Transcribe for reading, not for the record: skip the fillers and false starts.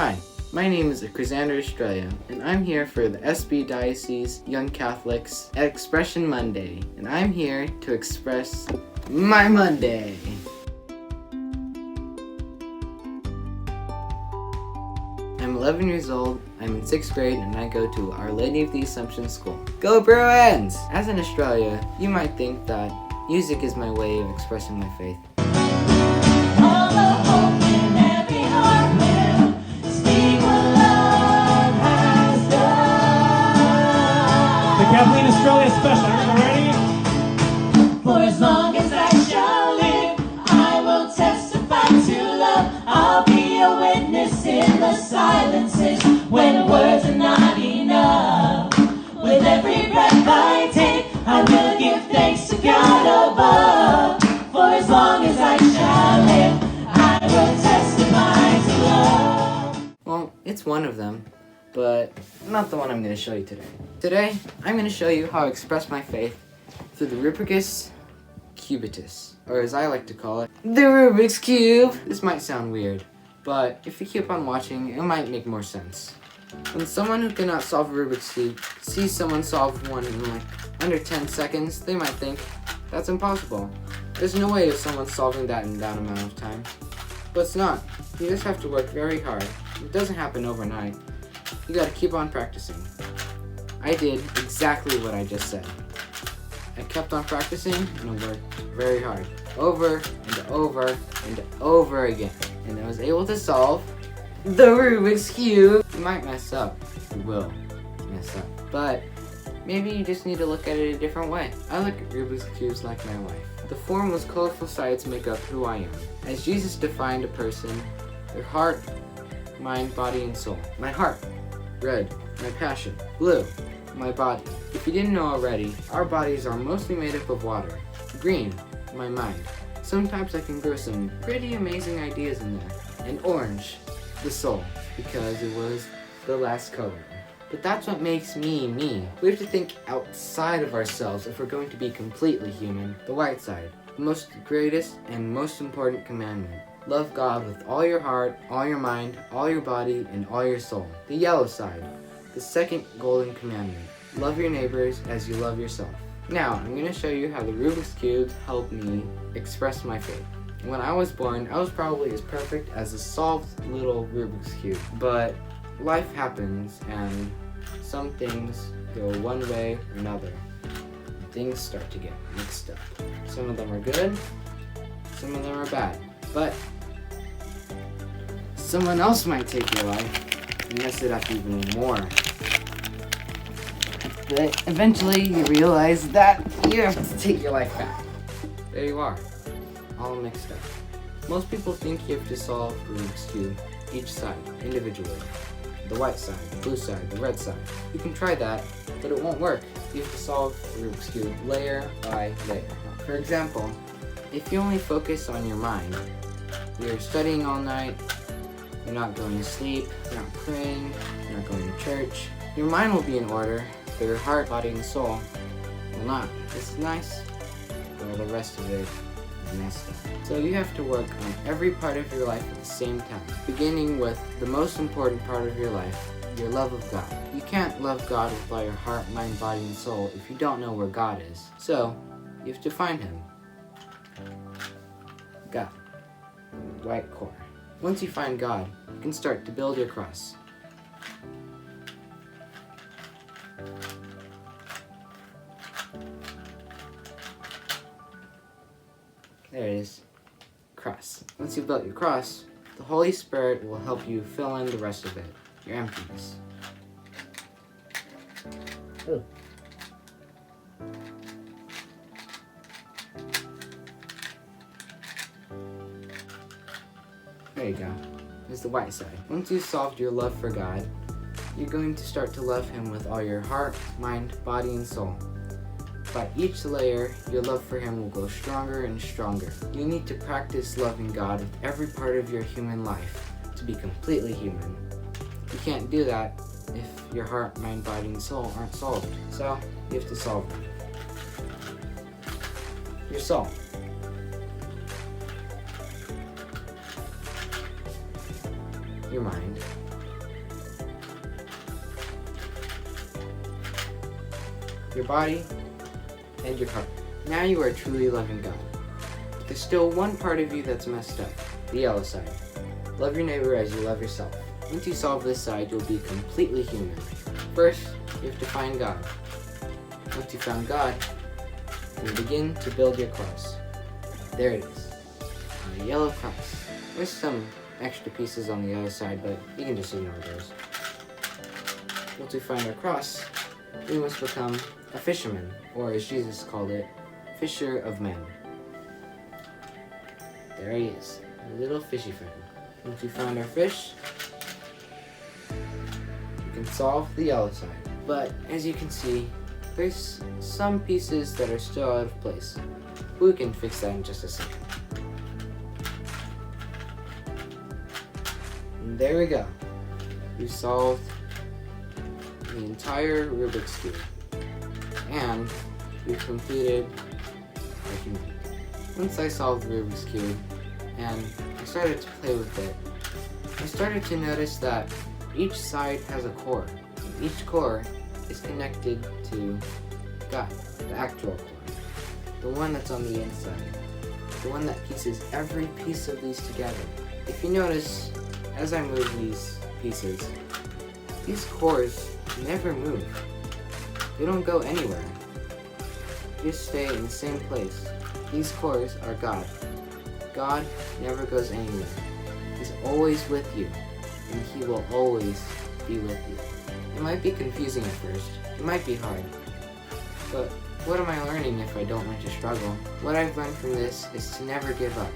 Hi, my name is Xander Estrella, and I'm here for the SB Diocese Young Catholics Expression Monday, and I'm here to express my Monday. I'm 11 years old, I'm in 6th grade, and I go to Our Lady of the Assumption School. Go Bruins! As in Australia, you might think that music is my way of expressing my faith. All the hope in every heart will speak what love has done. The Kathleen Estrella special. Everybody ready? For as long as I shall live, I will testify to love. I'll be a witness in the silences when words are not enough. With every breath I take, I will give thanks to God above. For as long as I shall live, I will testify to love. Well, it's one of them, but not the one I'm going to show you today. Today, I'm going to show you how I express my faith through the Rubicus cubitus, or as I like to call it, the Rubik's Cube. This might sound weird, but if you keep on watching, it might make more sense. When someone who cannot solve a Rubik's Cube sees someone solve one in like under 10 seconds, they might think, that's impossible. There's no way of someone solving that in that amount of time. But it's not. You just have to work very hard. It doesn't happen overnight. You gotta keep on practicing. I did exactly what I just said. I kept on practicing and I worked very hard. Over and over and over again. And I was able to solve the Rubik's Cube. You might mess up. You will mess up. But maybe you just need to look at it a different way. I look at Rubik's Cubes like my life. The formless, colorful sides make up who I am. As Jesus defined a person, their heart, mind, body, and soul. My heart, red. My passion, blue. My body. If you didn't know already, our bodies are mostly made up of water. Green, my mind. Sometimes I can grow some pretty amazing ideas in there. And orange, the soul, because it was the last color. But that's what makes me, me. We have to think outside of ourselves if we're going to be completely human. The white side, the most greatest and most important commandment. Love God with all your heart, all your mind, all your body, and all your soul. The yellow side, the second golden commandment. Love your neighbors as you love yourself. Now, I'm going to show you how the Rubik's Cube helped me express my faith. When I was born, I was probably as perfect as a solved little Rubik's Cube. But life happens and some things go one way or another. Things start to get mixed up. Some of them are good, some of them are bad. But someone else might take your life and mess it up even more. But eventually you realize that you have to take your life back. There you are, all mixed up. Most people think you have to solve Rubik's Cube, each side, individually. The white side, the blue side, the red side. You can try that, but it won't work. You have to solve the Rubik's Cube layer by layer. For example, if you only focus on your mind, you're studying all night, you're not going to sleep, you're not praying, you're not going to church, your mind will be in order, but your heart, body, and soul will not. This is nice, but all the rest of it is messed up. So you have to work on every part of your life at the same time, beginning with the most important part of your life, your love of God. You can't love God with all your heart, mind, body, and soul if you don't know where God is. So, you have to find Him. God. White core. Once you find God, you can start to build your cross. There it is. Cross. Once you've built your cross, the Holy Spirit will help you fill in the rest of it, your emptiness. Ooh. There you go. There's the white side. Once you've solved your love for God, you're going to start to love Him with all your heart, mind, body, and soul. By each layer, your love for Him will grow stronger and stronger. You need to practice loving God with every part of your human life to be completely human. You can't do that if your heart, mind, body, and soul aren't solved. So, you have to solve them. Your soul. Your mind. your body, and your heart. Now you are truly loving God. But there's still one part of you that's messed up, the yellow side. Love your neighbor as you love yourself. Once you solve this side, you'll be completely human. First, you have to find God. Once you found God, you begin to build your cross. There it is, a yellow cross. There's some extra pieces on the other side, but you can just ignore those. Once we find our cross, we must become a fisherman, or as Jesus called it, fisher of men. There he is, a little fishy friend. Once we find our fish, we can solve the yellow side. But as you can see, there's some pieces that are still out of place. We can fix that in just a second. And there we go. We solved the entire Rubik's Cube. And we've completed our humanity. Once I solved the Rubik's Cube and I started to play with it, I started to notice that each side has a core. And each core is connected to God, the actual core. The one that's on the inside. The one that pieces every piece of these together. If you notice, as I move these pieces, these cores never move. They don't go anywhere. They just stay in the same place. These cores are God. God never goes anywhere. He's always with you, and He will always be with you. It might be confusing at first. It might be hard. But what am I learning if I don't learn to struggle? What I've learned from this is to never give up.